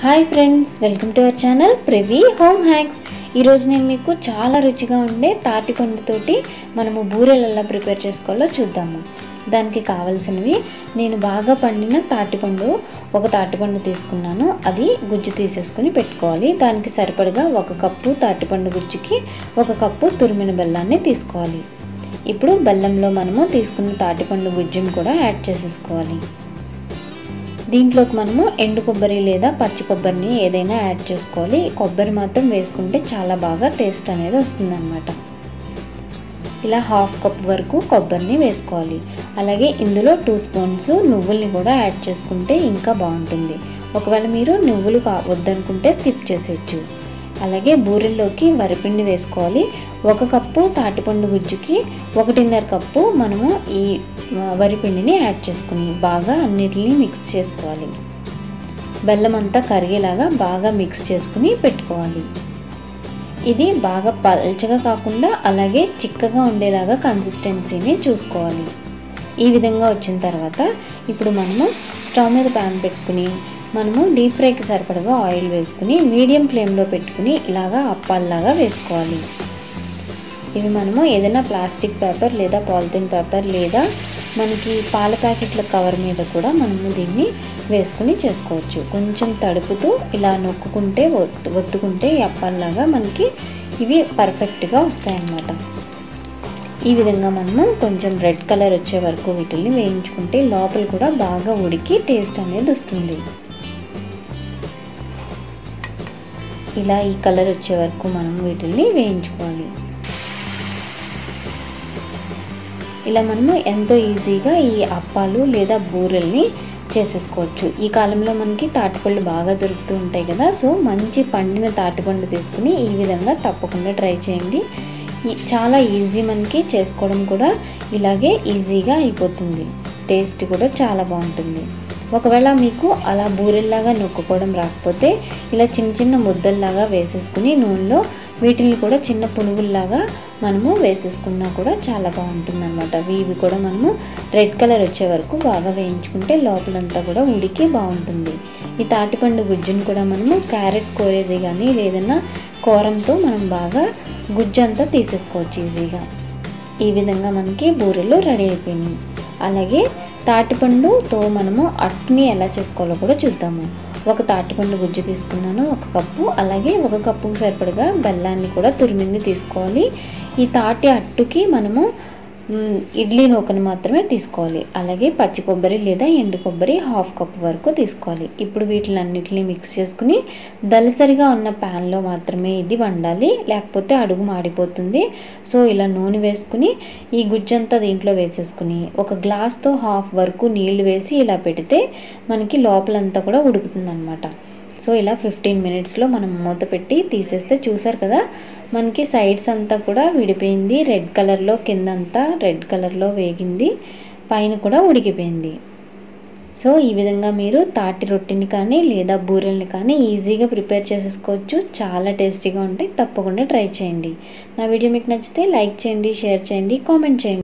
Hi friends, welcome to our channel privy home hacks. ఈరోజు నేను మీకు చాలా రుచిగా ఉండే తాటిపండుతోటి మనము బూరెలు ఎలా ప్రిపేర్ చేసుకోవాలో చూద్దాము. దానికి కావాల్సినవి, నేను బాగా పండిన తాటిపండు ఒక తాటిపండు తీసుకున్నాను. అది గుజ్జు తీసేసుకుని పెట్టుకోవాలి. దానికి సరిపడగా 1 కప్పు తాటిపండు గుజ్జుకి 1 కప్పు తురిమిన బెల్లాన్ని తీసుకోవాలి. ఇప్పుడు బెల్లంలో మనము తీసుకున్న తాటిపండు గుజ్జును కూడా యాడ్ చేసేసుకోవాలి. దీంట్లోకి మనము ఎండు కొబ్బరి లేదా పచ్చి కొబ్బరిని ఏదైనా యాడ్ చేసుకోవాలి. కొబ్బరి మాత్రం వేసుకుంటే చాలా బాగా టేస్ట్ అనేది వస్తుందన్నమాట. ఇలా 1/2 కప్ వరకు కొబ్బరిని వేసుకోవాలి. అలాగే ఇందులో 2 స్పూన్స్ నువ్వుల్ని కూడా యాడ్ చేసుకుంటే ఇంకా బాగుంటుంది. ఒకవేళ మీరు నువ్వులు వద్దనుకుంటే స్కిప్ చేసేయచ్చు. అలాగే బూరెల్లోకి వరిపిండి వేసుకోవాలి. 1 కప్పు తాటిపండు గుజ్జుకి 1.5 కప్పు మనము ఈ వరిపిండిని యాడ్ చేసుకుని బాగా అన్నిటిని మిక్స్ చేసుకోవాలి. బెల్లం అంతా కరిగేలాగా బాగా మిక్స్ చేసుకుని పెట్టుకోవాలి. ఇది బాగా పల్చగా కాకుండా అలాగే చిక్కగా ఉండేలాగా కన్సిస్టెన్సీని చూసుకోవాలి. ఈ విధంగా వచ్చిన తర్వాత ఇప్పుడు మనము స్టవ్ మీద ప్యాన్ పెట్టుకుని మనము డీప్ ఫ్రైకి సరిపడగా ఆయిల్ వేసుకుని మీడియం ఫ్లేమ్లో పెట్టుకుని ఇలాగా అప్పాల్లాగా వేసుకోవాలి. ఇవి మనము ఏదైనా ప్లాస్టిక్ పేపర్ లేదా పాలిథిన్ పేపర్ లేదా మనకి పాల ప్యాకెట్ల కవర్ మీద కూడా మనము దీన్ని వేసుకుని చేసుకోవచ్చు. కొంచెం తడుపుతూ ఇలా నొక్కుంటే ఒత్తుకుంటే ఈ అప్పాల్లాగా మనకి ఇవి పర్ఫెక్ట్గా వస్తాయన్నమాట. ఈ విధంగా మనము కొంచెం రెడ్ కలర్ వచ్చే వరకు వీటిని వేయించుకుంటే లోపల కూడా బాగా ఉడికి టేస్ట్ అనేది వస్తుంది. ఇలా ఈ కలర్ వచ్చే వరకు మనం వీటిని వేయించుకోవాలి. ఇలా మనము ఎంతో ఈజీగా ఈ అప్పాలు లేదా బూరెల్ని చేసేసుకోవచ్చు. ఈ కాలంలో మనకి తాటిపళ్ళు బాగా దొరుకుతూ ఉంటాయి కదా. సో మంచి పండిన తాటిపండు తీసుకుని ఈ విధంగా తప్పకుండా ట్రై చేయండి. చాలా ఈజీ, మనకి చేసుకోవడం కూడా ఇలాగే ఈజీగా అయిపోతుంది. టేస్ట్ కూడా చాలా బాగుంటుంది. ఒకవేళ మీకు అలా బూరెల్లాగా నొక్కుకోవడం రాకపోతే ఇలా చిన్న చిన్న ముద్దల్లాగా వేసేసుకుని నూనెలో వీటిని కూడా చిన్న పునుగుల్లాగా మనము వేసేసుకున్నా కూడా చాలా బాగుంటుంది అనమాట. ఇవి కూడా మనము రెడ్ కలర్ వచ్చే వరకు బాగా వేయించుకుంటే లోపలంతా కూడా ఉడికి బాగుంటుంది. ఈ తాటిపండు గుజ్జును కూడా మనము క్యారెట్ కోరేది కానీ లేదన్నా కూరంతో మనం బాగా గుజ్జు అంతా తీసేసుకోవచ్చు ఈజీగా. ఈ విధంగా మనకి బూరెలు రెడీ అయిపోయినాయి. అలాగే తాటిపండుతో మనము అట్టుని ఎలా చేసుకోవాలో కూడా చూద్దాము. 1 తాటిపండు గుజ్జు తీసుకున్నాను, 1 కప్పు. అలాగే 1 కప్పుకు సరిపడగా బెల్లాన్ని కూడా తురిమింది తీసుకోవాలి. ఈ తాటి అట్టుకి మనము ఇడ్లీ నూకను మాత్రమే తీసుకోవాలి. అలాగే పచ్చి కొబ్బరి లేదా ఎండు కొబ్బరి 1/2 కప్పు వరకు తీసుకోవాలి. ఇప్పుడు వీటిలన్నిటిని మిక్స్ చేసుకుని దలసరిగా ఉన్న ప్యాన్లో మాత్రమే ఇది వండాలి, లేకపోతే అడుగు మాడిపోతుంది. సో ఇలా నూనె వేసుకుని ఈ గుజ్జంతా దీంట్లో వేసేసుకుని 1 గ్లాస్తో 1/2 వరకు నీళ్లు వేసి ఇలా పెడితే మనకి లోపలంతా కూడా ఉడుకుతుంది అనమాట. సో ఇలా 15 మినిట్స్లో మనం మూత పెట్టి తీసేస్తే చూసారు కదా, మనకి సైడ్స్ అంతా కూడా విడిపోయింది. రెడ్ కలర్లో కిందంతా రెడ్ కలర్లో వేగింది, పైన కూడా ఉడికిపోయింది. సో ఈ విధంగా మీరు తాటి రొట్టిని కానీ లేదా బూరెల్ని కానీ ఈజీగా ప్రిపేర్ చేసేసుకోవచ్చు. చాలా టేస్టీగా ఉంటాయి. తప్పకుండా ట్రై చేయండి. నా వీడియో మీకు నచ్చితే లైక్ చేయండి, షేర్ చేయండి, కామెంట్ చేయండి.